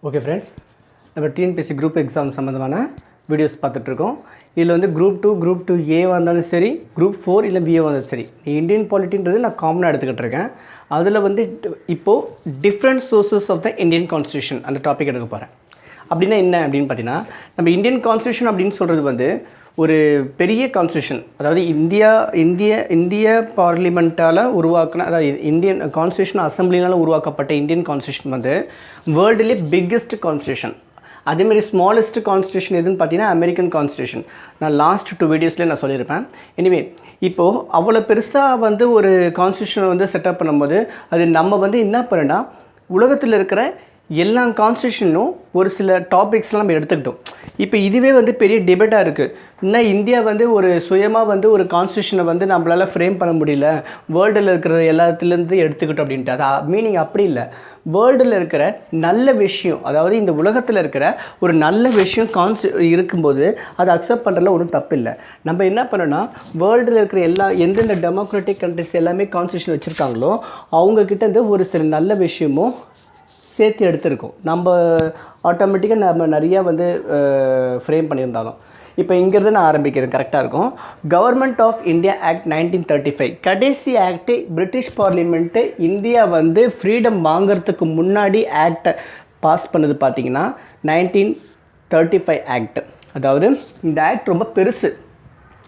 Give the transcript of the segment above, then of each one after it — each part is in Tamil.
ஓகே ஃப்ரெண்ட்ஸ், நம்ம டிஎன்பிஎஸ்சி குரூப் எக்ஸாம் சம்மந்தமான வீடியோஸ் பார்த்துட்ருக்கோம். இதில் வந்து குரூப் 2 குரூப் 2A இருந்தாலும் சரி, குரூப் 4 இல்லை BA வந்தாலும் சரி, இந்தியன் பாலிட்டின்றது நான் காமனாக எடுத்துக்கிட்டு இருக்கேன். அதில் வந்து இப்போது different sources of the Indian constitution அந்த டாபிக் எடுக்க போகிறேன். அப்படின்னா என்ன அப்படின்னு பார்த்தீங்கன்னா, நம்ம இந்தியன் கான்ஸ்டியூஷன் அப்படின்னு சொல்கிறது வந்து ஒரு பெரிய கான்ஸ்டியூஷன், அதாவது இந்திய பார்லிமெண்ட்டால் உருவாக்கின, அதாவது இந்தியன் கான்ஸ்டியூஷன் அசம்பிளினால் உருவாக்கப்பட்ட இந்தியன் கான்ஸ்டியூஷன் வந்து வேர்ல்டுலேயே பிக்கெஸ்ட் கான்ஸ்டியூஷன். அதேமாதிரி ஸ்மாலஸ்ட் கான்ஸ்டியூஷன் எதுன்னு பார்த்தீங்கன்னா அமெரிக்கன் கான்ஸ்டியூஷன். நான் லாஸ்ட் 2 வீடியோஸ்லேயே நான் சொல்லியிருப்பேன். எனிவே இப்போது அவ்வளோ பெருசாக வந்து ஒரு கான்ஸ்டியூஷனை வந்து செட்டப் பண்ணும்போது அது நம்ம வந்து என்ன பண்ணோன்னா, உலகத்தில் இருக்கிற எல்லா கான்ஸ்டியூஷனும் ஒரு சில டாபிக்ஸ்லாம் நம்ம எடுத்துக்கிட்டோம். இப்போ இதுவே வந்து பெரிய டிபேட்டாக இருக்குது. இன்னும் இந்தியா வந்து ஒரு சுயமாக வந்து ஒரு கான்ஸ்டியூஷனை வந்து நம்மளால் ஃப்ரேம் பண்ண முடியல, வேர்ல்டில் இருக்கிற எல்லாத்துலேருந்து எடுத்துக்கிட்டோம் அப்படின்ட்டு. அது மீனிங் அப்படி இல்லை. வேர்ல்டில் இருக்கிற நல்ல விஷயம், அதாவது இந்த உலகத்தில் இருக்கிற ஒரு நல்ல விஷயம் இருக்கும்போது அதை அக்செப்ட் பண்ணுறதுல ஒன்றும் தப்பு இல்லை. நம்ம என்ன பண்ணோன்னா, வேர்ல்டில் இருக்கிற எந்தெந்த டெமோக்ராட்டிக் கண்ட்ரிஸ் எல்லாமே கான்ஸ்டியூஷன் வச்சுருக்காங்களோ அவங்கக்கிட்டேருந்து ஒரு சில நல்ல விஷயமும் சேர்த்து எடுத்திருக்கோம். நம்ம ஆட்டோமேட்டிக்காக நம்ம நிறையா வந்து ஃப்ரேம் பண்ணியிருந்தாலும். இப்போ இங்கேருந்து நான் ஆரம்பிக்கிறேன், கரெக்டாக இருக்கும். கவர்மெண்ட் ஆஃப் இந்தியா ஆக்ட் 1935 கடைசி ஆக்ட்டு. பிரிட்டிஷ் பார்லிமெண்ட்டு இந்தியா வந்து ஃப்ரீடம் வாங்கிறதுக்கு முன்னாடி ஆக்டை பாஸ் பண்ணது பார்த்திங்கன்னா 1935 ஆக்ட். அதாவது இந்த ஆக்ட் ரொம்ப பெருசு.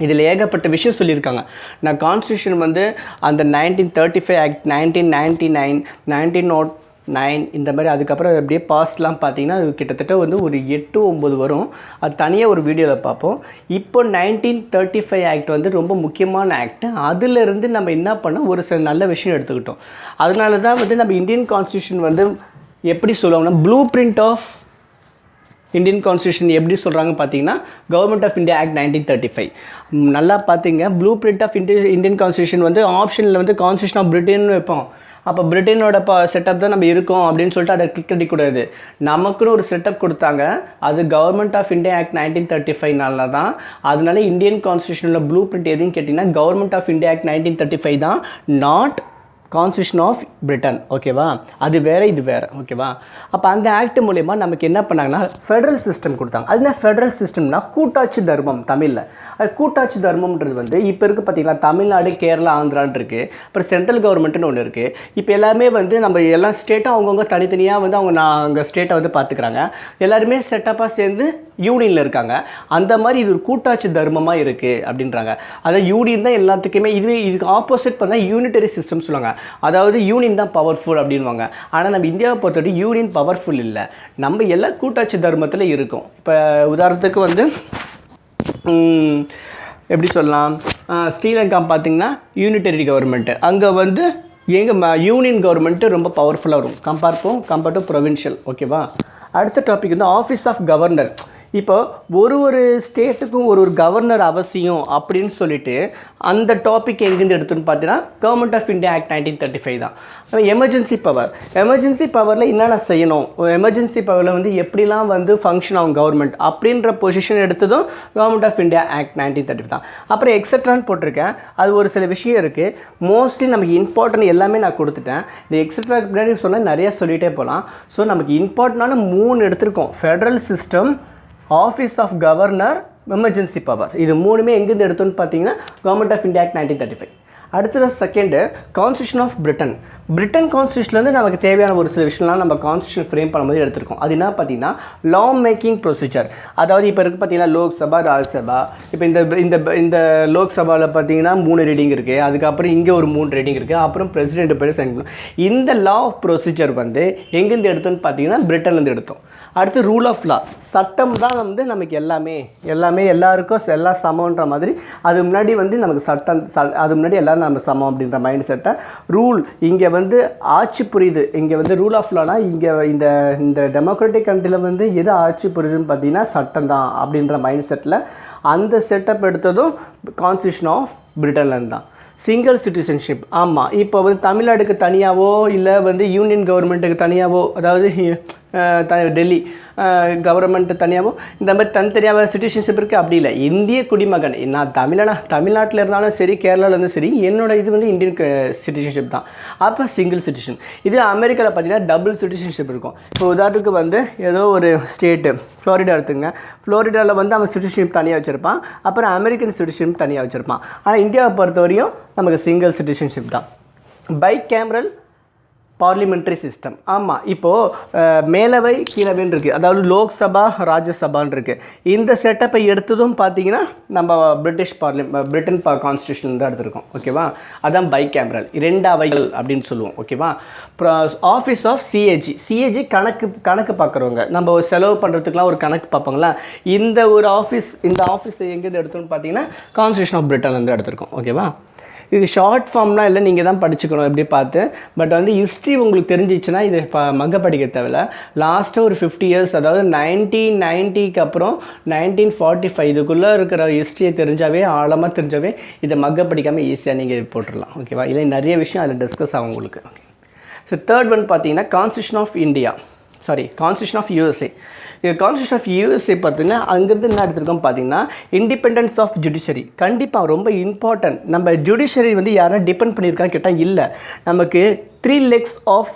இதில் ஏகப்பட்ட விஷயம் சொல்லியிருக்காங்க. நான் கான்ஸ்டியூஷன் வந்து அந்த 1935 ஆக்ட், 1999, 1909 இந்த மாதிரி அதுக்கப்புறம் அப்படியே பாஸ்ட்லாம் பார்த்திங்கன்னா அது கிட்டத்தட்ட வந்து ஒரு 8-9 வரும். அது தனியாக ஒரு வீடியோவில் பார்ப்போம். இப்போ 1935 ஆக்ட் வந்து ரொம்ப முக்கியமான ஆக்ட். அதிலிருந்து நம்ம என்ன பண்ணோம், ஒரு சில நல்ல விஷயம் எடுத்துக்கிட்டோம். அதனால தான் வந்து நம்ம இந்தியன் கான்ஸ்டியூஷன் வந்து எப்படி சொல்லுவாங்கன்னா, blue print of Indian constitution எப்படி சொல்கிறாங்க பார்த்தீங்கன்னா, கவர்மெண்ட் ஆஃப் இந்தியா ஆக்ட் 1935. நல்லா பார்த்தீங்க, blue print of Indian constitution வந்து ஆப்ஷனில் வந்து கான்ஸ்டியூஷன் ஆஃப் பிரிட்டன் வைப்போம். அப்போ பிரிட்டனோட செட்டப் தான் நம்ம இருக்கோம் அப்படின்னு சொல்லிட்டு அதை கிளிக் அடிக்கக்கூடாது. நமக்குன்னு ஒரு செட்டப் கொடுத்தாங்க. அது கவர்மெண்ட் ஆஃப் இந்தியா ஆக்ட் 1935 தான். அதனால இந்தியன் கான்ஸ்டியூஷனில் ப்ளூ பிரிண்ட் எதுன்னு கேட்டிங்கன்னா கவர்மெண்ட் ஆஃப் இந்தியா ஆக்ட் 1935 தான், நாட் கான்ஸ்டியூஷன் ஆஃப் பிரிட்டன். ஓகேவா? அது வேறு, இது வேறு. ஓகேவா? அப்போ அந்த ஆக்ட் மூலயமா நமக்கு என்ன பண்ணாங்கன்னா ஃபெடரல் சிஸ்டம் கொடுத்தாங்க. அது என்ன ஃபெடரல் சிஸ்டம்னா கூட்டாட்சி தர்மம் தமிழில். அது கூட்டாட்சி தர்மம்ன்றது வந்து இப்போ இருக்குது பார்த்திங்களா, தமிழ்நாடு, கேரளா, ஆந்திரான்னு இருக்குது. அப்புறம் சென்ட்ரல் கவர்மெண்ட்டுன்னு ஒன்று இருக்குது. இப்போ எல்லாமே வந்து நம்ம எல்லா ஸ்டேட்டும் அவங்கவுங்க தனித்தனியாக வந்து அவங்க ஸ்டேட்டை வந்து பார்த்துக்கிறாங்க. எல்லாருமே செட்டப்பாக சேர்ந்து யூனியனில் இருக்காங்க. அந்த மாதிரி இது ஒரு கூட்டாட்சி தர்மமாக இருக்குது அப்படின்றாங்க. அதாவது யூனியன் தான் எல்லாத்துக்குமே. இதுக்கு ஆப்போசிட் பண்ணால் யூனிட்டரி சிஸ்டம் சொல்லுவாங்க. அதாவது யூனியன் தான் பவர்ஃபுல் அப்படின்வாங்க. ஆனால் நம்ம இந்தியாவை பொறுத்தவரைக்கும் யூனியன் பவர்ஃபுல் இல்லை. நம்ம எல்லா கூட்டாட்சி தர்மத்தில் இருக்கோம். இப்போ உதாரணத்துக்கு வந்து எப்படி சொல்லலாம், ஸ்ரீலங்கா பார்த்திங்கன்னா யூனிட்டரி கவர்மெண்ட்டு. அங்கே வந்து எங்கள் யூனியன் கவர்மெண்ட்டு ரொம்ப பவர்ஃபுல்லாக வரும் கம்பேர் டு ப்ரொவின்ஷியல். ஓகேவா? அடுத்த டாபிக் வந்து ஆஃபீஸ் ஆஃப் கவர்னர். இப்போ ஒரு ஸ்டேட்டுக்கும் ஒரு கவர்னர் அவசியம் அப்படின்னு சொல்லிட்டு அந்த டாபிக் எங்கேருந்து எடுத்துன்னு பார்த்தீங்கன்னா கவர்மெண்ட் ஆஃப் இந்தியா ஆக்ட் 1935 தான். எமர்ஜென்சி பவரில் என்னென்ன செய்யணும், எமர்ஜென்சி பவரில் வந்து எப்படிலாம் வந்து ஃபங்க்ஷன் ஆகும் கவர்மெண்ட் அப்படின்ற பொசிஷன் எடுத்ததும் கவர்மெண்ட் ஆஃப் இந்தியா ஆக்ட் 1935 தான். அப்புறம் எக்ஸட்ரான்னு போட்டிருக்கேன். அது ஒரு சில விஷயம் இருக்குது. மோஸ்ட்லி நமக்கு இம்பார்ட்டன்ட் எல்லாமே நான் கொடுத்துட்டேன். இந்த எக்ஸட்ராக்கு பின்னாடி சொன்னால் நிறையா சொல்லிகிட்டே போகலாம். ஸோ நமக்கு இம்பார்ட்டண்டான 3 எடுத்திருக்கோம். Federal system, office of governor, emergency power. இது 3மே எங்கேருந்து எடுத்தோன்னு பார்த்தீங்கன்னா கவர்மெண்ட் ஆஃப் இந்தியா ஆக்ட் 1935. அடுத்தது செகண்டு கான்ஸ்டியூஷன் ஆஃப் பிரிட்டன் கான்ஸ்டியூஷன்லேருந்து நமக்கு தேவையான ஒரு சில விஷயம்லாம் நம்ம கான்ஸ்டியூஷன் ஃப்ரேம் பண்ணும்போது எடுத்திருக்கோம். அது என்ன பார்த்தீங்கன்னா லா மேக்கிங் ப்ரொசீஜர். அதாவது இப்போ இருக்குது பார்த்தீங்கன்னா லோக்சபா, ராஜ்யசபா. இப்போ இந்த லோக்சபாவில் பார்த்தீங்கன்னா 3 ரீடிங் இருக்குது. அதுக்கப்புறம் இங்கே ஒரு 3 ரீடிங் இருக்குது. அப்புறம் பிரசிடென்ட் பேர் சைன் பண்ணணும். இந்த லா ஆஃப் ப்ரொசீஜர் வந்து எங்கேருந்து எடுத்தோன்னு பார்த்தீங்கன்னா பிரிட்டன்லேருந்து எடுத்தோம். அடுத்து ரூல் ஆஃப் லா. சட்டம் தான் வந்து நமக்கு எல்லாமே எல்லாருக்கும் எல்லாம் சமன்ற மாதிரி. அது முன்னாடி வந்து நமக்கு சட்டம், அது முன்னாடி எல்லோரும் நம்ம சமம் அப்படின்ற மைண்ட் செட்டை. ரூல் இங்கே வந்து ஆட்சி புரியுது. இங்கே வந்து ரூல் ஆஃப் லானா இங்கே இந்த டெமோக்ராட்டிக் கண்ட்ரியில் வந்து எது ஆட்சி புரியுதுன்னு பார்த்தீங்கன்னா சட்டம் தான் அப்படின்ற மைண்ட் செட்டில் அந்த செட்டப் எடுத்ததும் கான்ஸ்டியூஷன் ஆஃப் பிரிட்டன்லேருந்து தான். Single citizenship. ஆமாம், இப்போ வந்து தமிழ்நாடுக்கு தனியாகவோ இல்லை வந்து யூனியன் கவர்மெண்ட்டுக்கு தனியாகவோ, அதாவது டெல்லி கவர்மெண்ட் தனியாகவும் இந்த மாதிரி தனித்தனியாக சிட்டிசன்ஷிப் இருக்குது. அப்படி இல்லை, இந்திய குடிமகன். நான் தமிழ்நாட்டில் இருந்தாலும் சரி, கேரளாவில் இருந்தாலும் சரி, என்னோடய இது வந்து இந்தியன் சிட்டிசன்ஷிப் தான். அப்போ சிங்கிள் சிட்டிசன். இது அமெரிக்காவில் பார்த்தீங்கன்னா டபுள் சிட்டிசன்ஷிப் இருக்கும். இப்போ உதாரணத்துக்கு வந்து ஏதோ ஒரு ஸ்டேட்டு ஃப்ளோரிடா எடுத்துங்க. ஃப்ளோரிடாவில் வந்து அவன் சிட்டிசன்ஷிப் தனியாக வச்சுருப்பான், அப்புறம் அமெரிக்கன் சிட்டிசன்ஷிப் தனியாக வச்சுருப்பான். ஆனால் இந்தியாவை பொறுத்தவரையும் நமக்கு சிங்கிள் சிட்டிசன்ஷிப் தான். Bicameral parliamentary system. ஆமாம், இப்போது மேலவை கீழவைன்னு இருக்குது, அதாவது லோக்சபா ராஜ்யசபான்னு இருக்குது. இந்த செட்டப்பை எடுத்ததும் பார்த்தீங்கன்னா நம்ம பிரிட்டன் கான்ஸ்டியூஷன் தான் எடுத்திருக்கோம். ஓகேவா, அதான் பை கேமரல், 2 அவைகள் அப்படின்னு சொல்லுவோம். ஓகேவா. ஆஃபீஸ் ஆஃப் சிஏஜி கணக்கு பார்க்குறவங்க, நம்ம செலவு பண்ணுறதுக்குலாம் ஒரு கணக்கு பார்ப்பாங்களா, இந்த ஆஃபீஸ் எங்கேருந்து எடுத்தோம்னு பார்த்தீங்கன்னா கான்ஸ்டியூஷன் ஆஃப் பிரிட்டன்லேருந்து எடுத்திருக்கோம். ஓகேவா. இது ஷார்ட் ஃபார்ம்லாம் இல்லை, நீங்கள் தான் படிச்சுக்கணும் எப்படி பார்த்து. பட் வந்து ஹிஸ்ட்ரி உங்களுக்கு தெரிஞ்சிச்சுன்னா இது மக படிக்க தேவையில்ல. லாஸ்ட்டாக ஒரு 50 இயர்ஸ், அதாவது 1990க்கு அப்புறம் 1945 இதுக்குள்ளே இருக்கிற ஹிஸ்ட்ரியை தெரிஞ்சாவே, ஆழமாக தெரிஞ்சாவே இதை மக படிக்காமல் ஈஸியாக நீங்கள் போட்டுடலாம். ஓகேவா. இல்லை நிறைய விஷயம் அதில் டிஸ்கஸ் ஆகும் உங்களுக்கு. ஓகே. ஸோ தேர்ட் ஒன் பார்த்தீங்கன்னா constitution of USA. Constitution of USA பார்த்தீங்கன்னா அங்கேருந்து என்ன எடுத்துருக்கோம் பார்த்தீங்கன்னா இண்டிபெண்டன்ஸ் ஆஃப் ஜுடிஷரி. கண்டிப்பாக ரொம்ப இம்பார்ட்டன்ட். நம்ம ஜுடிஷரி வந்து யாரும் டிபெண்ட் பண்ணியிருக்கான்னு கேட்டால் இல்லை. நமக்கு 3 legs ஆஃப்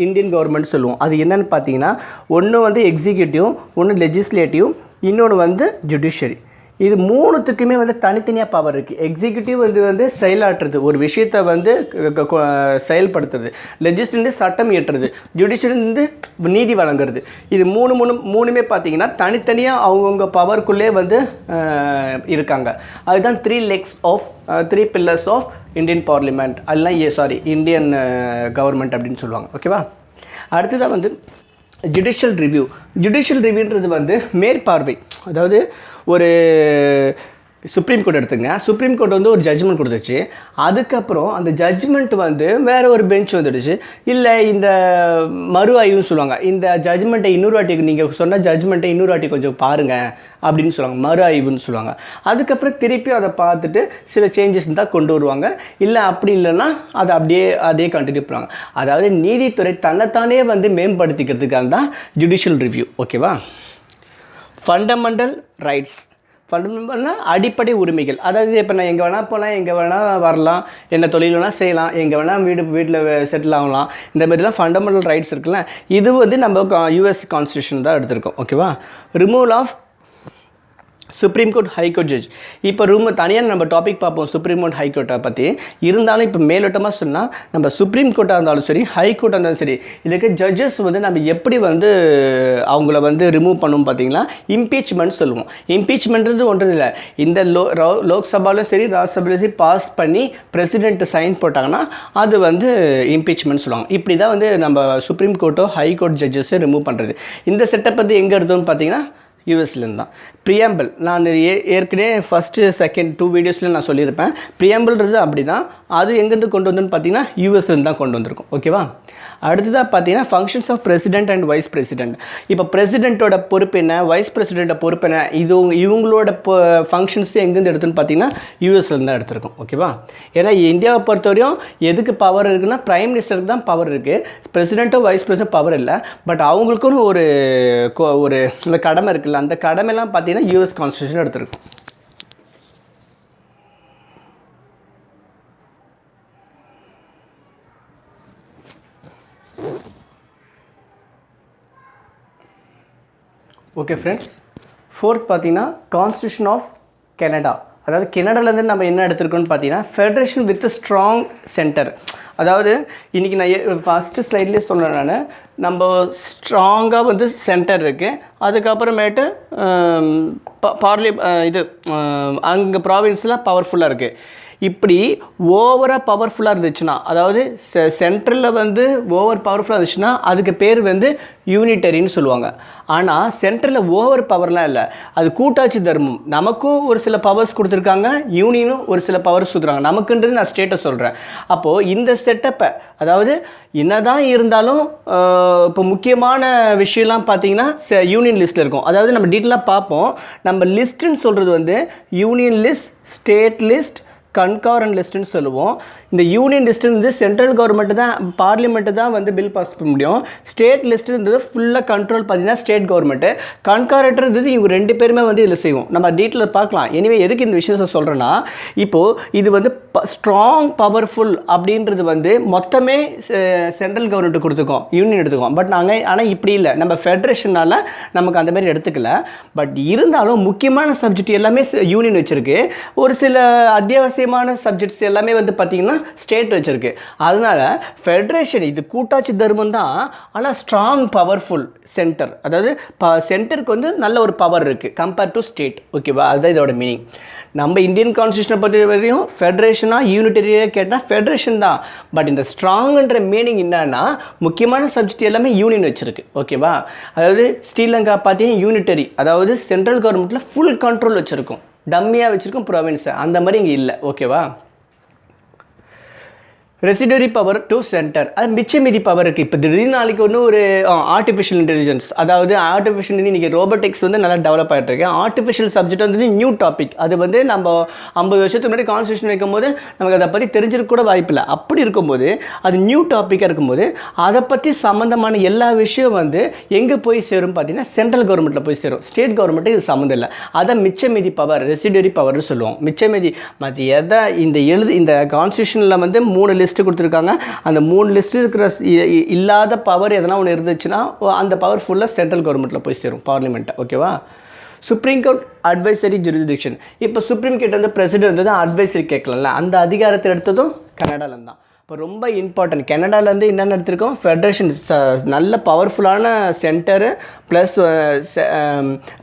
இந்தியன் கவர்மெண்ட் சொல்லுவோம். அது என்னென்னு பார்த்தீங்கன்னா, ஒன்று வந்து எக்ஸிக்யூட்டிவ், ஒன்று லெஜிஸ்லேட்டிவ், இன்னொன்று வந்து ஜுடிஷரி. இது 3த்துக்குமே வந்து தனித்தனியாக பவர் இருக்குது. எக்ஸிக்யூட்டிவ் வந்து செயலாற்றுறது, ஒரு விஷயத்தை வந்து செயல்படுத்துறது. லெஜிஸ்லேட்டிவ் சட்டம் இயற்றுறது. ஜுடிஷியரி வந்து நீதி வழங்குறது. இது மூணுமே பார்த்தீங்கன்னா தனித்தனியாக அவங்கவுங்க பவருக்குள்ளே வந்து இருக்காங்க. அதுதான் 3 pillars ஆஃப் இந்தியன் பார்லிமெண்ட், அதெல்லாம் இந்தியன் கவர்மெண்ட் அப்படின்னு சொல்லுவாங்க. ஓகேவா. அடுத்ததாக வந்து ஜுடிஷியல் ரிவ்யூன்றது வந்து மேற்பார்வை. அதாவது ஒரு சுப்ரீம் கோர்ட் எடுத்துங்க. சுப்ரீம் கோர்ட் வந்து ஒரு ஜட்ஜ்மெண்ட் கொடுத்துச்சு. அதுக்கப்புறம் அந்த ஜட்ஜ்மெண்ட் வந்து வேறு ஒரு பெஞ்ச் வந்துடுச்சு. இல்லை இந்த மறு ஆய்வுன்னு சொல்லுவாங்க. இந்த ஜட்ஜ்மெண்ட்டை இன்னொரு வாட்டி, நீங்கள் சொன்ன ஜட்ஜ்மெண்ட்டை இன்னொரு வாட்டி கொஞ்சம் பாருங்கள் அப்படின்னு சொல்லுவாங்க. மறு ஆய்வுன்னு சொல்லுவாங்க. அதுக்கப்புறம் திருப்பி அதை பார்த்துட்டு சில சேஞ்சஸ் தான் கொண்டு வருவாங்க. இல்லை அப்படி இல்லைன்னா அதை அதே கண்டினியூ பண்ணுவாங்க. அதாவது நீதித்துறை தன்னைத்தானே வந்து மேம்படுத்திக்கிறதுக்காக தான் ஜுடிஷியல் ரிவ்யூ. ஓகேவா. ஃபண்டமெண்டல் ரைட்ஸ், அடிப்படை உரிமைகள். அதாவது இப்போ நான் எங்கே வேணால் போகலாம், எங்கே வேணால் வரலாம், என்ன தொழில் வேணால் செய்யலாம், எங்கே வேணால் வீட்டில் செட்டில் ஆகலாம், இந்த மாதிரிலாம் ஃபண்டமெண்டல் ரைட்ஸ் இருக்குல்ல. இது வந்து நம்ம யூஎஸ் கான்ஸ்டியூஷன் தான் எடுத்திருக்கோம். ஓகேவா. Removal of supreme court high court judge. இப்போ தனியாக நம்ம டாபிக் பார்ப்போம் சுப்ரீம் கோர்ட் ஹைகோர்ட்டை பற்றி. இருந்தாலும் இப்போ மேலோட்டமாக சொன்னால், நம்ம சுப்ரீம் கோர்ட்டாக இருந்தாலும் சரி, ஹைகோர்ட்டாக இருந்தாலும் சரி, இதுக்கு ஜட்ஜஸ் வந்து நம்ம எப்படி வந்து அவங்கள வந்து ரிமூவ் பண்ணும் பார்த்தீங்கன்னா இம்பீச்மெண்ட் சொல்லுவோம். இம்பீச்மெண்ட்றது ஒன்றும் இல்லை, இந்த லோக்சபாலும் சரி ராஜ்யசபாலும் சரி பாஸ் பண்ணி பிரசிடென்ட் சைன் போட்டாங்கன்னா அது வந்து இம்பீச்மெண்ட் சொல்லுவாங்க. இப்படி தான் வந்து நம்ம சுப்ரீம் கோர்ட்டோ ஹைகோர்ட் ஜட்ஜஸை ரிமூவ் பண்ணுறது. இந்த செட்டப் வந்து எங்கே எடுத்தோம்னு பார்த்தீங்கன்னா யூஎஸ்லேருந்து தான். ப்ரியாம்பிள் நான் ஏற்கனவே ஃபஸ்ட்டு செகண்ட் 2 வீடியோஸில் நான் சொல்லியிருப்பேன். ப்ரியாம்பிள்ன்றது அப்படி தான். அது எங்கேருந்து கொண்டு வந்தோன்னு பார்த்தீங்கன்னா யூஎஸ்லேருந்து தான் கொண்டு வந்திருக்கும். ஓகேவா. அடுத்ததாக பார்த்தீங்கன்னா functions of president and vice president. இப்போ பிரசிடென்ட்டோட பொறுப்பு என்ன, வைஸ் பிரசிடென்ட்டோட பொறுப்பு என்ன, இவங்களோட ஃபங்க்ஷன்ஸ் எங்கேருந்து எடுத்துன்னு பார்த்தீங்கன்னா யூஎஸ்லேருந்து தான் எடுத்திருக்கோம். ஓகேவா. ஏன்னா இந்தியாவை பொறுத்தவரையும் எதுக்கு பவர் இருக்குன்னா பிரைம் மினிஸ்டருக்கு தான் பவர் இருக்குது. பிரசிடென்ட்டோ வைஸ் பிரசிடென்ட் பவர் இல்லை. பட் அவங்களுக்குன்னு ஒரு இந்த கடமை இருக்குல்ல, அந்த கடமைலாம் பார்த்தீங்கன்னா யூஎஸ் கான்ஸ்டியூஷன் எடுத்திருக்கும். Okay friends. 4th பார்த்தீங்கன்னா கான்ஸ்டியூஷன் ஆஃப் கனடா. அதாவது கனடாலேருந்து நம்ம என்ன எடுத்திருக்கோம்னு பார்த்தீங்கன்னா ஃபெடரேஷன் வித் ஸ்ட்ராங் சென்டர். அதாவது இன்றைக்கி நான் ஃபஸ்ட்டு ஸ்லைட்லேயே சொன்னேன், நம்ம ஸ்ட்ராங்காக வந்து சென்டர் இருக்குது. அதுக்கப்புறமேட்டு அங்கே ப்ராவின்ஸ்லாம் பவர்ஃபுல்லாக இருக்குது. இப்படி ஓவராக பவர்ஃபுல்லாக இருந்துச்சுன்னா, அதாவது சென்ட்ரலில் வந்து ஓவர் பவர்ஃபுல்லாக இருந்துச்சுன்னா அதுக்கு பேர் வந்து யூனிட்டரின்னு சொல்லுவாங்க. ஆனால் சென்ட்ரலில் ஓவர் பவர்லாம் இல்லை, அது கூட்டாட்சி தர்மம். நமக்கும் ஒரு சில பவர்ஸ் கொடுத்துருக்காங்க, யூனியனும் ஒரு சில பவர்ஸ் கொடுத்துருக்காங்க. நமக்குன்றது நான் ஸ்டேட்டை சொல்கிறேன். அப்போது இந்த செட்டப்பை, அதாவது என்னதான் இருந்தாலும் இப்போ முக்கியமான விஷயம்லாம் பார்த்தீங்கன்னா யூனியன் லிஸ்ட்டில் இருக்கும். அதாவது நம்ம டீட்டெயிலாக பார்ப்போம். நம்ம லிஸ்ட்டுன்னு சொல்கிறது வந்து யூனியன் லிஸ்ட், ஸ்டேட் லிஸ்ட், கன்காரண்ட் லிஸ்ட்டுன்னு சொல்லுவோம். இந்த யூனியன் லிஸ்ட்டு வந்து சென்ட்ரல் கவர்மெண்ட் தான் பார்லிமெண்ட்டு தான் வந்து பில் பாஸ் பண்ண முடியும். ஸ்டேட் லிஸ்ட்டு இருந்தது ஃபுல்லாக கண்ட்ரோல் பார்த்தீங்கன்னா ஸ்டேட் கவர்மெண்ட்டு. கண்காரேட்டர் இருந்தது இவங்க 2 பேருமே வந்து இதில் செய்வோம். நம்ம டீட்டெயில் பார்க்கலாம். எனிவே எதுக்கு இந்த விஷயத்தை சொல்கிறேன்னா, இப்போது இது வந்து ஸ்ட்ராங் பவர்ஃபுல் அப்படின்றது வந்து மொத்தமே சென்ட்ரல் கவர்மெண்ட் கொடுத்துக்கோம், யூனியன் எடுத்துக்கோம். பட் நாங்கள் ஆனால் இப்படி இல்லை, நம்ம ஃபெடரேஷனால் நமக்கு அந்த மாதிரி எடுத்துக்கல. பட் இருந்தாலும் முக்கியமான சப்ஜெக்ட் எல்லாமே யூனியன் வச்சுருக்கு. ஒரு சில அத்தியாவசியமான சப்ஜெக்ட்ஸ் எல்லாமே வந்து பார்த்திங்கன்னா ஸ்டேட் வச்சுருக்கு. அதனால் ஃபெடரேஷன் இது கூட்டாட்சி தர்மம் தான், ஆனால் ஸ்ட்ராங் பவர்ஃபுல் சென்டர். அதாவது சென்டருக்கு வந்து நல்ல ஒரு பவர் இருக்குது கம்பேர்ட் டு ஸ்டேட். ஓகேவா, அதுதான் இதோட மீனிங். நம்ம இந்தியன் கான்ஸ்டியூஷனை பொறுத்த வரையும் ஃபெடரேஷனாக யூனிட்டரியாக கேட்டால் ஃபெடரேஷன் தான். பட் இந்த ஸ்ட்ராங்குன்ற மீனிங் என்னன்னா, முக்கியமான சப்ஜெக்ட் எல்லாமே யூனியன் வச்சுருக்கு. ஓகேவா, அதாவது ஸ்ரீலங்கா பார்த்தீங்கன்னா யூனிட்டரி, அதாவது சென்ட்ரல் கவர்மெண்ட்டில் ஃபுல் கண்ட்ரோல் வச்சுருக்கும், டம்மியாக வச்சுருக்கும் ப்ரொவின்ஸை. அந்த மாதிரி இங்கே இல்லை. ஓகேவா, ரெசிடரி பவர் டு சென்டர், அது மிச்ச மீதி பவர் இருக்குது. இப்போ திடீர்னு நாளைக்கு ஒன்று ஒரு ஆர்டிஃபிஷியல் இன்டெலிஜென்ஸ், அதாவது ஆர்டிஃபிஷியல் இன்றைக்கி ரோபோட்டிக்ஸ் வந்து நல்லா டெவலப் ஆகிட்டு இருக்கு. ஆர்டிஃபிஷியல் சப்ஜெக்ட் வந்து நியூ டாபிக். அது வந்து நம்ம 50 வருஷத்துக்கு முன்னாடி கான்ஸ்டியூஷன் வைக்கும்போது நமக்கு அதை பற்றி தெரிஞ்சிருக்க கூட வாய்ப்பில்லை. அப்படி இருக்கும்போது அது நியூ டாப்பிக்காக இருக்கும்போது அதை பற்றி சம்மந்தமான எல்லா விஷயம் வந்து எங்கே போய் சேரும் பார்த்தீங்கன்னா சென்ட்ரல் கவர்மெண்ட்டில் போய் சேரும். ஸ்டேட் கவர்மெண்ட்டு இது சம்மந்தம் இல்லை. அதை மிச்ச மீதி பவர், ரெசிடரி பவர்னு சொல்லுவோம். மிச்ச மீதி மற்ற எதை இந்த கான்ஸ்டியூஷனில் வந்து 3 லிஸ்ட்டு கொடுத்துருக்காங்க. அந்த 3 லிஸ்ட்டு இருக்கிற இல்லாத பவர் எதனா ஒன்று இருந்துச்சுன்னா அந்த பவர் ஃபுல்லாக சென்ட்ரல் கவர்மெண்ட்டில் போய் சேரும், பார்லிமெண்ட்டை. ஓகேவா, சுப்ரீம் கோர்ட் அட்வைசரி ஜூரிஸ்டிக்ஷன். இப்போ சுப்ரீம் கோர்ட் வந்து பிரசிடென்ட் வந்து அட்வைசரி கேட்கலாம்ல, அந்த அதிகாரத்தை எடுத்ததும் கனடாவில் தான். இப்போ ரொம்ப இம்பார்ட்டன்ட். கனடாலேருந்து என்னென்ன எடுத்திருக்கோம், ஃபெடரேஷன் நல்ல பவர்ஃபுல்லான சென்டரு ப்ளஸ்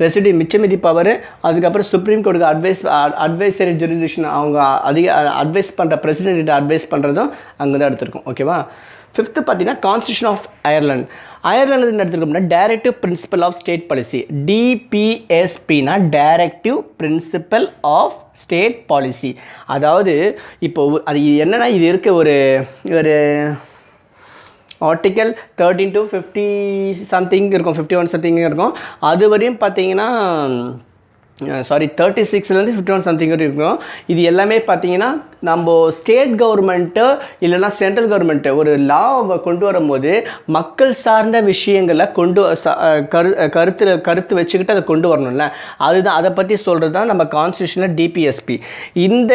ரெசிடி மிச்சமிதி பவர். அதுக்கப்புறம் சுப்ரீம் கோர்ட்டுக்கு அட்வைசரி ஜூரிஸ்டிக்ஷன், அவங்க அட்வைஸ் பண்ணுற பிரசிடென்ட் அட்வைஸ் பண்ணுறதும் அங்கே தான் எடுத்திருக்கோம். ஓகேவா, 5th பார்த்தீங்கன்னா கான்ஸ்டியூஷன் ஆஃப் அயர்லாந்து. அயர்லாந்து என்ன எடுத்துருக்கோம்னா directive principle of state policy, டிபிஎஸ்பினா directive principle of state policy. அதாவது இப்போ அது என்னென்னா, இது இருக்க ஒரு ஆர்டிக்கல் 13 to 50 சம்திங் இருக்கும், 51 சம்திங் இருக்கும். அது வரையும் பார்த்தீங்கன்னா 36லேருந்து 51 சம்திங் இருக்கும். இது எல்லாமே பார்த்தீங்கன்னா நம்ம ஸ்டேட் கவர்மெண்ட்டு இல்லைனா சென்ட்ரல் கவர்மெண்ட்டு ஒரு லாவை கொண்டு வரும்போது மக்கள் சார்ந்த விஷயங்களை கருத்து வச்சுக்கிட்டு அதை கொண்டு வரணும்ல, அதுதான் அதை பற்றி சொல்கிறது தான் நம்ம கான்ஸ்டியூஷனில் டிபிஎஸ்பி. இந்த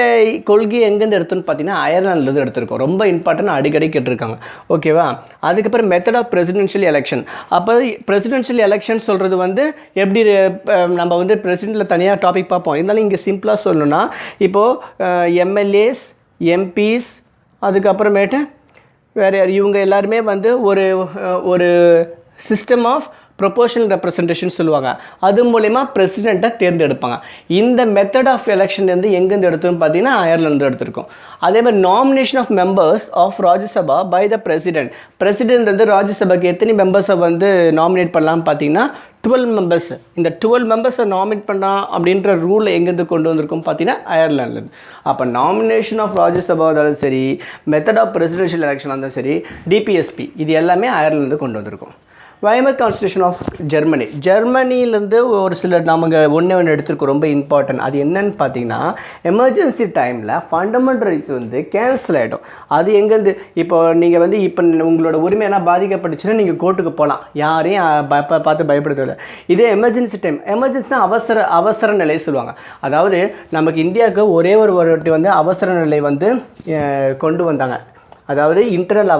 கொள்கையை எங்கேருந்து எடுத்தோன்னு பார்த்தீங்கன்னா அயர்லாண்ட்லேருந்து எடுத்திருக்கோம். ரொம்ப இம்பார்ட்டன்ட், அடிக்கடி கேட்டிருக்காங்க. ஓகேவா, அதுக்கப்புறம் மெத்தட் ஆஃப் பிரசிடென்ஷியல் எலெக்ஷன். அப்போ பிரசிடென்ஷியல் எலெக்ஷன் சொல்கிறது வந்து எப்படி நம்ம வந்து பிரசிடென்ட்டில் தனியாக டாபிக் பார்ப்போம். இருந்தாலும் இங்கே சிம்பிளாக சொல்லணும்னா, இப்போது எம்எல்ஏஸ், எம்பிஸ், அதுக்கப்புறமேட்டு வேறு இவங்க எல்லாருமே வந்து ஒரு சிஸ்டம் ஆஃப் ப்ரொபோர்ஷனல் ரெப்ரசன்டேஷன் சொல்லுவாங்க. அது மூலமா பிரசிடெண்ட்டை தேர்ந்தெடுப்பாங்க. இந்த மெத்தட் ஆஃப் எலெக்ஷன் வந்து எங்கேருந்து எடுத்தோம்னு பார்த்தீங்கன்னா அயர்லாந்து எடுத்திருக்கோம். அதே மாதிரி nomination of members of Rajya Sabha by the president வந்து ராஜ்யசபாக்கு எத்தனை மெம்பர்ஸை வந்து நாமினேட் பண்ணலாம்னு பார்த்தீங்கன்னா 12 மெம்பர்ஸ். இந்த 12 மெம்பர்ஸை நாமினேட் பண்ணலாம் அப்படின்ற ரூலை எங்கேருந்து கொண்டு வந்திருக்கோம் பார்த்தீங்கன்னா அயர்லாண்ட்லேருந்து. அப்போ நாமினேஷன் ஆஃப் ராஜ்யசபா இருந்தாலும் சரி, மெத்தட் ஆஃப் பிரசிடென்ஷியல் எலெக்ஷன் இருந்தாலும் சரி, டிபிஎஸ்பி, இது எல்லாமே அயர்லாந்து கொண்டு வந்திருக்கோம். வைமர் கான்ஸ்டியூஷன் ஆஃப் ஜெர்மனிலேருந்து ஒரு சில நமக்கு ஒன்று எடுத்துருக்கோம், ரொம்ப இம்பார்ட்டன்ட். அது என்னன்னு பார்த்தீங்கன்னா, எமர்ஜென்சி டைமில் ஃபண்டமெண்டல் ரைட்ஸ் வந்து கேன்சல் ஆகிடும். அது எங்கேருந்து, இப்போ நீங்கள் வந்து இப்போ உங்களோட உரிமை என்ன பாதிக்கப்பட்டுச்சுன்னா நீங்கள் கோர்ட்டுக்கு போகலாம், யாரையும் பார்த்து பயப்படுறதில்லை. இதே எமர்ஜென்சி டைம், எமர்ஜென்சினா அவசர நிலை சொல்லுவாங்க. அதாவது நமக்கு இந்தியாவுக்கு ஒரே ஒரு வாட்டி வந்து அவசர நிலை வந்து கொண்டு வந்தாங்க. அதாவது இன்டர்னல்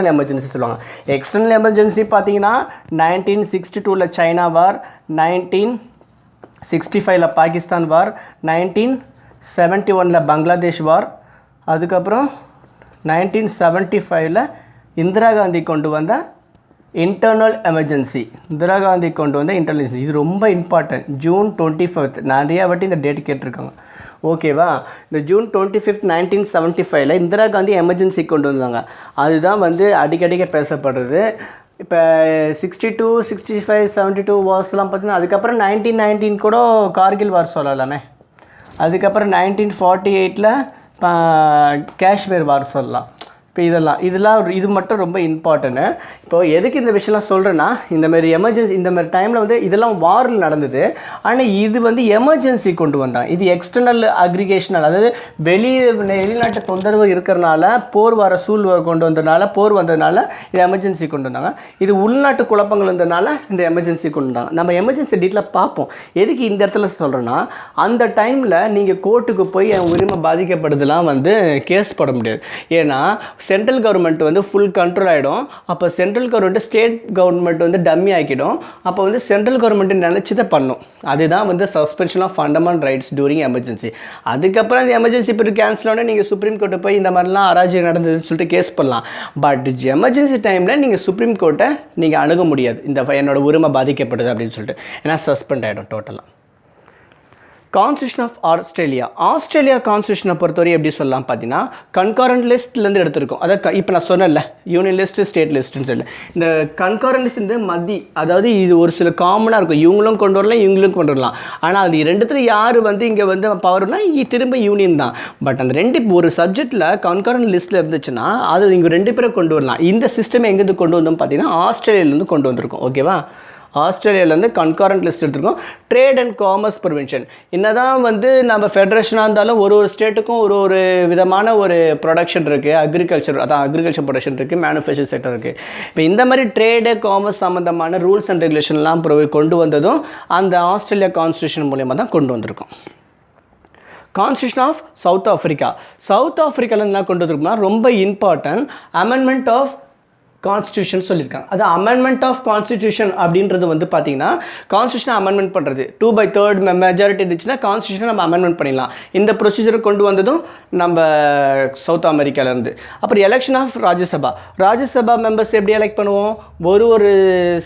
எமர்ஜென்சி சொல்லுவாங்க. எக்ஸ்டர்னல் எமர்ஜென்சி பார்த்தீங்கன்னா 1962 சைனா வார், 1965 பாகிஸ்தான் வார், 1971 பங்களாதேஷ் வார், அதுக்கப்புறம் 1975 இந்திரா காந்தி கொண்டு வந்த இன்டர்னல் எமர்ஜென்சி. இது ரொம்ப இம்பார்ட்டன்ட். ஜூன் 25 நிறையா வாட்டி இந்த டேட் கேட்டிருக்காங்க. ஓகேவா, இந்த ஜூன் 25, 1975 இந்திரா காந்தி எமர்ஜென்சி கொண்டு வந்தாங்க. அதுதான் வந்து அடிக்கடிக்க பேசப்படுறது. இப்போ 62, 65, 72 வார்ஸ்லாம் பார்த்தீங்கன்னா, அதுக்கப்புறம் 1919 கூட கார்கில் வார் சொல்லலாமே. அதுக்கப்புறம் 1948 காஷ்மீர் வார் சொல்லலாம். இப்போ இது மட்டும் ரொம்ப இம்பார்ட்டன்ட்டு. இப்போ எதுக்கு இந்த விஷயம்லாம் சொல்கிறேன்னா, இந்தமாரி எமர்ஜென்சி இந்தமாரி டைமில் வந்து இதெல்லாம் வாரில் நடந்தது. ஆனால் இது வந்து எமர்ஜென்சி கொண்டு வந்தாங்க. இது எக்ஸ்டர்னல் அக்ரிகேஷனல், அதாவது வெளிநாட்டு தொந்தரவு இருக்கிறனால போர் வர கொண்டு வந்ததுனால இது எமர்ஜென்சி கொண்டு வந்தாங்க. இது உள்நாட்டு குழப்பங்கள் இருந்ததுனால இந்த எமர்ஜென்சி கொண்டு வந்தாங்க. நம்ம எமர்ஜென்சி டீட்டெயிலாக பார்ப்போம். எதுக்கு இந்த இடத்துல சொல்கிறேன்னா, அந்த டைமில் நீங்கள் கோர்ட்டுக்கு போய் என் உரிமை பாதிக்கப்படுதெல்லாம் வந்து கேஸ் போட முடியாது. ஏன்னா சென்ட்ரல் கவர்மெண்ட் வந்து ஃபுல் கண்ட்ரோல் ஆகிடும். அப்போ சென்ட்ரல் கவர்மெண்ட் ஸ்டேட் கவர்மெண்ட் வந்து டம்மி ஆக்கிடும். அப்போ வந்து சென்ட்ரல் கவர்மெண்ட் நினச்சதை பண்ணும். அதுதான் வந்து suspension of fundamental rights during emergency. அதுக்கப்புறம் அந்த எமர்ஜென்சி பீரியட் கேன்சல் ஆனால் நீங்கள் சுப்ரீம் கோர்ட்டை போய் இந்த மாதிரிலாம் அராஜகம் நடந்ததுன்னு சொல்லிட்டு கேஸ் பண்ணலாம். பட் எமர்ஜென்சி டைமில் நீங்கள் சுப்ரீம் கோர்ட்டை நீங்கள் அணுக முடியாது. என்னோட உரிமை பாதிக்கப்படுது அப்படின்னு சொல்லிட்டு, ஏன்னா சஸ்பெண்ட் ஆகிடும் டோட்டலாக. கான்ஸ்டியூஷன் ஆஃப் ஆஸ்திரேலியா கான்ஸ்டியூஷனை பொறுத்தவரை எப்படி சொல்லலாம் பார்த்தீங்கன்னா, கன்காரண்ட் லிஸ்ட்லேருந்து எடுத்திருக்கோம். அதாவது இப்போ நான் சொன்னேன்ல, யூனியன் லிஸ்ட்டு ஸ்டேட் லிஸ்ட்டுன்னு சொல்லி, இந்த கன்காரண்ட் லிஸ்ட் வந்து அதாவது இது ஒரு சில காமனாக இருக்கும். இவங்களும் கொண்டு வரலாம், இவங்களும் கொண்டு வரலாம். ஆனால் அது ரெண்டுத்துல யார் வந்து இங்கே வந்து பவர்னா திரும்ப யூனியன் தான். பட் அந்த ஒரு சப்ஜெக்டில் கன்காரண்ட் லிஸ்ட்டில் இருந்துச்சுன்னா அது இங்கே 2 பேரை கொண்டு வரலாம். இந்த சிஸ்டம் எங்கேருந்து கொண்டு வந்தோம் பார்த்தீங்கன்னா, ஆஸ்திரேலியாவிலேருந்து கொண்டு வந்திருக்கோம். ஓகேவா? ஆஸ்திரேலியாவிலேருந்து கன்காரண்ட் லிஸ்ட் எடுத்துருக்கோம். ட்ரேட் அண்ட் காமர்ஸ் ப்ரிவென்ஷன், என்னதான் வந்து நம்ம ஃபெடரேஷனாக இருந்தாலும் ஒரு ஸ்டேட்டுக்கும் ஒரு விதமான ஒரு ப்ரொடக்ஷன் இருக்குது. அக்ரிகல்ச்சர் ப்ரொடக்ஷன் இருக்குது, மேனுஃபேக்சரிங் செக்டர் இருக்குது. இப்போ இந்த மாதிரி ட்ரேடு காமர்ஸ் சம்மந்தமான ரூல்ஸ் அண்ட் ரெகுலேஷன்லாம் கொண்டு வந்ததும் அந்த ஆஸ்திரேலியா கான்ஸ்டியூஷன் மூலயமா தான் கொண்டு வந்திருக்கோம். கான்ஸ்டியூஷன் ஆஃப் சவுத் ஆஃப்ரிக்காவில் என்ன கொண்டு வந்திருக்கோம்னா, ரொம்ப இம்பார்ட்டன்ட் அமெண்ட்மெண்ட் ஆஃப் கான்ஸ்டியூஷன் சொல்லியிருக்காங்க. அது அமெண்ட்மெண்ட் ஆஃப் கான்ஸ்டியூஷன் அப்படின்றது வந்து பார்த்தீங்கன்னா, கான்ஸ்டியூஷனை அமெண்ட்மெண்ட் பண்ணுறது 2/3 மெஜாரிட்டி இருந்துச்சுன்னா கான்ஸ்டியூஷனை நம்ம அமெண்ட்மெண்ட் பண்ணிடலாம். இந்த ப்ரொசீஜரை கொண்டு வந்ததும் நம்ம சவுத் அமெரிக்காவிலேருந்து. அப்புறம் எலெக்ஷன் ஆஃப் ராஜ்யசபா மெம்பர்ஸ் எப்படி எலெக்ட் பண்ணுவோம்? ஒரு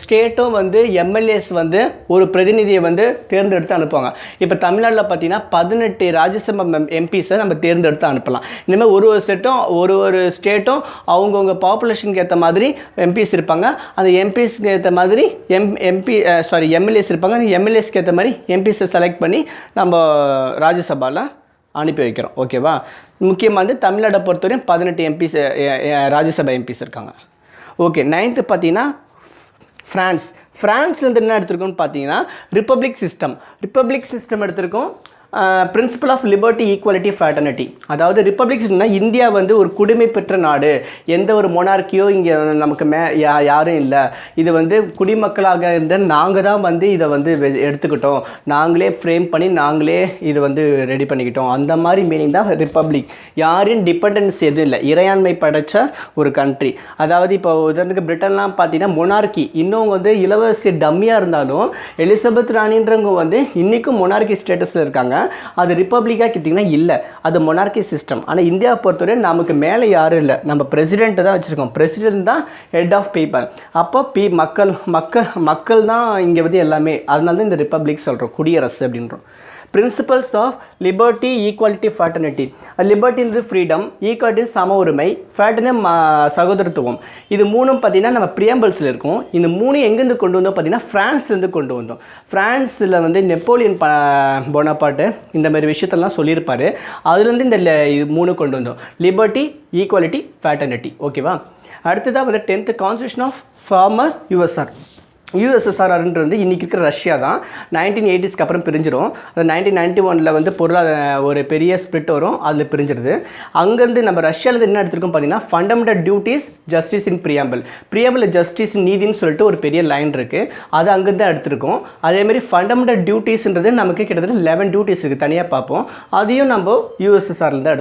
ஸ்டேட்டும் வந்து எம்எல்ஏஸ் வந்து ஒரு பிரதிநிதியை வந்து தேர்ந்தெடுத்து அனுப்புவாங்க. இப்போ தமிழ்நாட்டில் பார்த்தீங்கன்னா 18 ராஜ்யசபா எம்பிஸை நம்ம தேர்ந்தெடுத்து அனுப்பலாம். இனிமேல் ஒரு ஸ்டேட்டும் அவங்கவுங்க பாப்புலேஷனுக்கு ஏற்ற மாதிரி எம்பிஸ் இருப்பாங்க. அந்த எம்பிஸ்க்கு ஏற்ற மாதிரி எம்எல்ஏஸ் இருப்பாங்க. அந்த எம்எல்ஏஸ்க்கு ஏற்ற மாதிரி எம்பிஸை செலக்ட் பண்ணி நம்ம ராஜ்யசபாவில் அனுப்பி வைக்கிறோம். ஓகேவா? முக்கியமாக வந்து தமிழ்நாட்டை பொறுத்தவரையும் 18 எம்பிஸ் ராஜ்யசபா எம்பிஸ் இருக்காங்க. ஓகே. 9th பார்த்தீங்கன்னா ஃப்ரான்ஸ்லேருந்து என்ன எடுத்திருக்கோம்னு பார்த்தீங்கன்னா, ரிப்பப்ளிக் சிஸ்டம் எடுத்திருக்கோம். Principle of liberty, equality, fraternity. அதாவது ரிப்பப்ளிக்ஸ்னா இந்தியா வந்து ஒரு குடிமை பெற்ற நாடு. எந்த ஒரு மொனார்க்கியோ இங்கே நமக்கு யாரும் இல்லை. இது வந்து குடிமக்களாக இருந்த நாங்கள் தான் வந்து இதை வந்து எடுத்துக்கிட்டோம். நாங்களே ஃப்ரேம் பண்ணி நாங்களே இது வந்து ரெடி பண்ணிக்கிட்டோம். அந்த மாதிரி மீனிங் தான் ரிப்பப்ளிக். யாரும் டிபெண்டன்ஸ் எதுவும் இல்லை. இறையாண்மை படைத்த ஒரு கண்ட்ரி. அதாவது இப்போ உதாரணத்துக்கு பிரிட்டன்லாம் பார்த்தீங்கன்னா மொனார்க்கி, இன்னும் வந்து இளவரசி டம்மியாக இருந்தாலும் எலிசபெத் ராணின்றவங்க வந்து இன்றைக்கும் மொனார்க்கி ஸ்டேட்டஸில் இருக்காங்க. அது ரிப்பப்ளிக்காக கேட்டிங்கன்னா இல்லை, அது மொனார்க்கி சிஸ்டம். ஆனால் இந்தியாவை பொறுத்தவரை நமக்கு மேலே யாரும் இல்லை, நம்ம பிரசிடென்ட்டு தான் வச்சுருக்கோம். பிரசிடென்ட் தான் ஹெட் ஆஃப் பீப்பிள். அப்போ மக்கள் தான் இங்கே வந்து எல்லாமே. அதனால தான் இந்த ரிப்பப்ளிக் சொல்கிறோம், குடியரசு அப்படின்றோம். Principles of liberty, equality, fraternity. லிபர்ட்டின்றது ஃப்ரீடம், ஈக்குவாலிட்டி சம உரிமை, ஃப்ராட்டர்னி சகோதரத்துவம். இது 3 பார்த்தீங்கன்னா நம்ம ப்ரியாம்பிள்ஸில் இருக்கும். இந்த 3 எங்கேருந்து கொண்டு வந்தோம் பார்த்தீங்கன்னா, ஃப்ரான்ஸ்லேருந்து கொண்டு வந்தோம். ஃப்ரான்ஸில் வந்து நெப்போலியன் போனபார்ட்டு இந்த மாதிரி விஷயத்தெல்லாம் சொல்லியிருப்பார். அதுலேருந்து இந்த 3 கொண்டு வந்தோம், லிபர்ட்டி, ஈக்குவாலிட்டி, ஃப்ராட்டர்னிட்டி. ஓகேவா? அடுத்ததாக வந்து 10th கான்ஸ்டியூஷன் ஆஃப் ஃபார்மர் யுஎஸ்எஸ்ஆர்ன்றது வந்து இன்றைக்கி இருக்கிற ரஷ்யா தான். 1980ஸ்க்கு அப்புறம் பிரிஞ்சிடும். அது 1991 வந்து ஒரு பெரிய ஸ்பிரிட் வரும், அதில் பிரிஞ்சிருது. அங்கேருந்து நம்ம ரஷ்யாவிலேருந்து என்ன எடுத்திருக்கோம் பார்த்தீங்கன்னா, fundamental duties, justice in preamble justice நீதின்னு சொல்லிட்டு ஒரு பெரிய லைன் இருக்குது. அது அங்கேருந்து தான் எடுத்திருக்கோம். அதேமாதிரி ஃபண்டமெண்டல் டியூட்டிஸ்ன்றது நமக்கு கிட்டத்தட்ட 11 டியூட்டிஸ் இருக்குது, தனியாக பார்ப்போம். அதையும் நம்ம யுஎஸ்எஸ்ஆர்லேருந்து தான் எடுத்துருக்கோம்.